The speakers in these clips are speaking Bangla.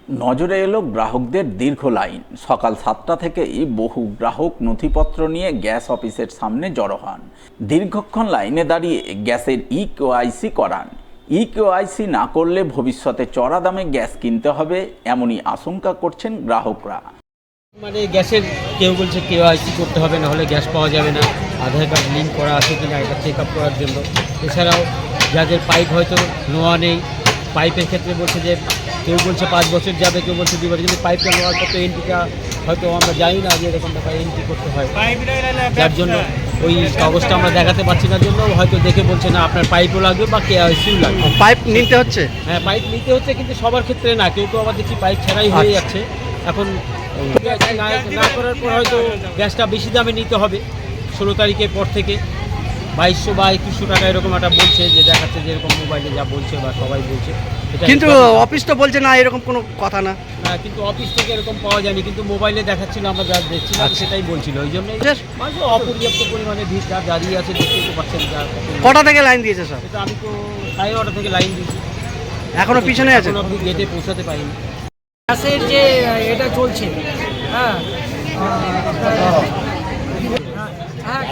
নজরে এলো গ্রাহকদের দীর্ঘ লাইন। সকাল 7টা থেকেই বহু গ্রাহক নথিপত্র নিয়ে গ্যাস অফিসের সামনে জড়ো হন। দীর্ঘক্ষণ লাইনে দাঁড়িয়ে গ্যাসের ইকেওয়াইসি করান। ইকেওয়াইসি না করলে ভবিষ্যতে চড়া দামে গ্যাস কিনতে হবে, এমনই আশঙ্কা করছেন গ্রাহকরা। মানে গ্যাসের কেউ বলছে কেওয়াইসি করতে হবে, না হলে গ্যাস পাওয়া যাবে না। আধার কার্ড লিঙ্ক করা আছে কিনা এটা চেক আপ করার জন্য। এছাড়াও যাদের পাইপ হয়তো নেওয়া নেই, পাইপের ক্ষেত্রে বলছে যে কেউ বলছে 5 বছর যাবে, কেউ বলছে 2 বছর, কিন্তু পাইপটা নেওয়ার পর তো এন্ট্রিটা হয়তো আমরা জানি না যে এরকম ব্যাপারে এন্ট্রি করতে হয়, যার জন্য ওই কাগজটা আমরা দেখাতে পারছি না, জন্য হয়তো দেখে বলছে না আপনার পাইপও লাগবে বা কেওয়াইসিও লাগবে। পাইপ নিতে হচ্ছে? হ্যাঁ, পাইপ নিতে হচ্ছে, কিন্তু সবার ক্ষেত্রে না। কেউ কেউ আবার দেখছি পাইপ ছাড়াই হয়ে যাচ্ছে। এখন না করার পর হয়তো গ্যাসটা বেশি দামে নিতে হবে 16 তারিখের পর থেকে। 2200 বা 2100 টাকা এরকম একটা বলছে, যে দেখাচ্ছে যে এরকম মোবাইলে যা বলছে বা সবাই বলছে। কিন্তু অফিস তো বলছে না, এরকম কোনো কথা না। হ্যাঁ, কিন্তু অফিস থেকে এরকম পাওয়া যায়নি, কিন্তু মোবাইলে দেখাচ্ছিল, আমরা যা দেখছিলাম সেটাই বলছিল। ওই জন্যই অপর্যাপ্ত পরিমাণে ভিড় যা দাঁড়িয়ে আছে, দেখতে তো পাচ্ছেন। কটা থেকে লাইন দিয়েছে স্যার? এটা আমি তো 9:30 থেকে লাইন দিয়েছি, এখনো পিছনে আছে, আপনি গেটে পৌঁছাতে পারিনি। গ্যাসের যে এটা চলছে, হ্যাঁ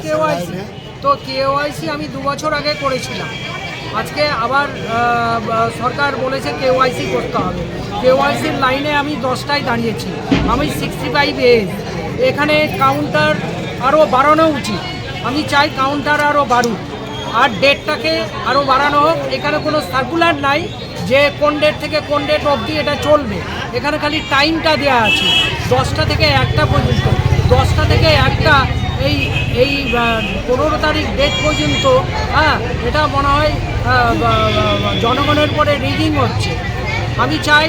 কেওয়াইসি, তো কেওয়াইসি আমি 2 বছর আগে করেছিলাম। আজকে আবার সরকার বলেছে কেওয়াইসি করতে হবে। কেওয়াইসির লাইনে আমি 10টায় দাঁড়িয়েছি, আমি 65 এজ। এখানে কাউন্টার আরও বাড়ানো উচিত। আমি চাই কাউন্টার আরও বাড়ুক, আর ডেটটাকে আরও বাড়ানো হোক। এখানে কোনো সার্কুলার নাই যে কোন ডেট থেকে কোন ডেট অবধি এটা চলবে। এখানে খালি টাইমটা দেওয়া আছে 10টা থেকে 1টা পর্যন্ত। 10টা থেকে 1টা এই 15 তারিখ ডেট পর্যন্ত। হ্যাঁ, এটা মনে হয় জনগণের পরে রিডিং হচ্ছে। আমি চাই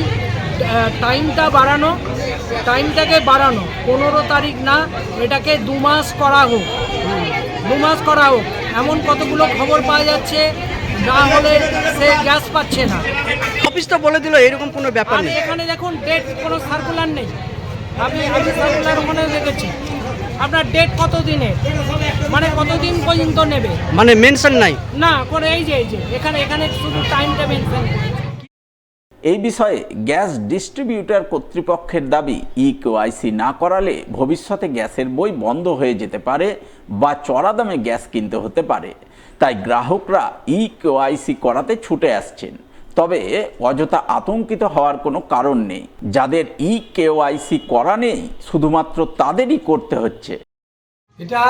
টাইমটা বাড়ানো, টাইমটাকে বাড়ানো 15 তারিখ না, এটাকে 2 মাস করা হোক। 2 মাস করা হোক। এমন কতগুলো খবর পাওয়া যাচ্ছে, না হলে সে গ্যাস পাচ্ছে না। অফিস তো বলে দিল, এরকম কোনো ব্যাপার নেই। এখানে দেখুন ডেট কোনো সার্কুলার নেই। আমি সার্কুলার ওখানে দেখেছি। আপনার ডেট কত দিনের, মানে কতদিন পর্যন্ত নেবে, মানে মেনশন নাই না করে। এই যে এখানে শুধু টাইমটা মেনশন করে। এই বিষয়ে গ্যাস ডিস্ট্রিবিউটর কর্তৃপক্ষের দাবি, ইকেওয়াইসি না করালে ভবিষ্যতে গ্যাসের বই বন্ধ হয়ে যেতে পারে বা চড়া দামে গ্যাস কিনতে হতে পারে। তাই গ্রাহকরা ইকেওয়াইসি করাতে ছুটে আসছেন। তবে অযথা আতঙ্কিত হওয়ার কোনো কারণ নেই। যাদের ইকেওয়াইসি করা নেই, শুধুমাত্র তাদেরই করতে হচ্ছে। এটা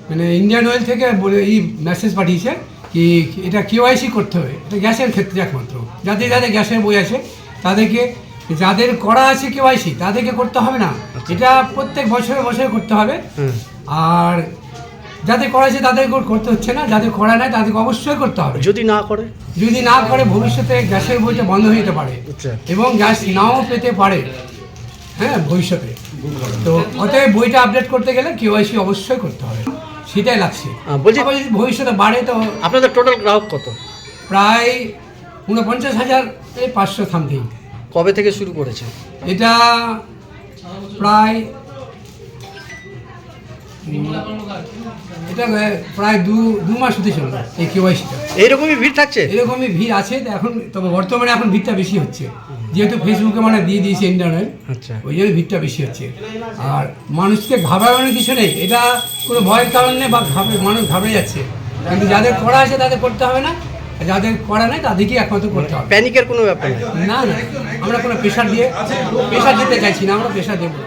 মানে ইন্ডিয়ান অয়েল থেকে বলে এই মেসেজ পাঠিয়েছে কি এটা কেওয়াইসি করতে হবে। এটা গ্যাসের ক্ষেত্রে একমাত্র। যাদের গ্যাসের বই আছে তাদেরকে, যাদের করা আছে কেওয়াইসি তাদেরকে করতে হবে না। এটা প্রত্যেক বছরে বছরে করতে হবে। আর যাদের করা আছে তাদের করতে হচ্ছে না, যাদের করা নাই তাদেরকে অবশ্যই করতে হবে। যদি না করে ভবিষ্যতে গ্যাসের বইটা বন্ধ হয়ে যেতে পারে এবং গ্যাস নাও পেতে পারে, হ্যাঁ, ভবিষ্যতে। তো অতএব বইটা আপডেট করতে গেলে কেওয়াইসি অবশ্যই করতে হবে, সেটাই লাগছে। বলছি যদি ভবিষ্যতে বাড়ে তো। আপনাদের টোটাল গ্রাহক কত? প্রায় 49,500 সামথিং। কবে থেকে শুরু করেছে এটা? প্রায় দু মাস হতে চলবে এই কেওয়াইসিটা। এইরকমই ভিড় থাকছে? এরকমই ভিড় আছে এখন। তবে বর্তমানে এখন ভিড়টা বেশি হচ্ছে, যেহেতু ফেসবুকে মানে দিয়ে দিয়েছে ইন্টারনেট। আচ্ছা, ওই জন্য ভিড়টা বেশি হচ্ছে। আর মানুষকে ঘাবড়ানোর কিছু নেই, এটা কোনো ভয়ের কারণ নেই বা মানুষ ঘাবড়ে যাচ্ছে। কিন্তু যাদের করা আছে তাদের করতে হবে না, যাদের করা নেই তাদেরকেই একমাত্র করতে হবে। প্যানিকের কোনো ব্যাপার নেই? না, আমরা কোনো প্রেশার দিতে চাইছি না, আমরা প্রেশার দেবো।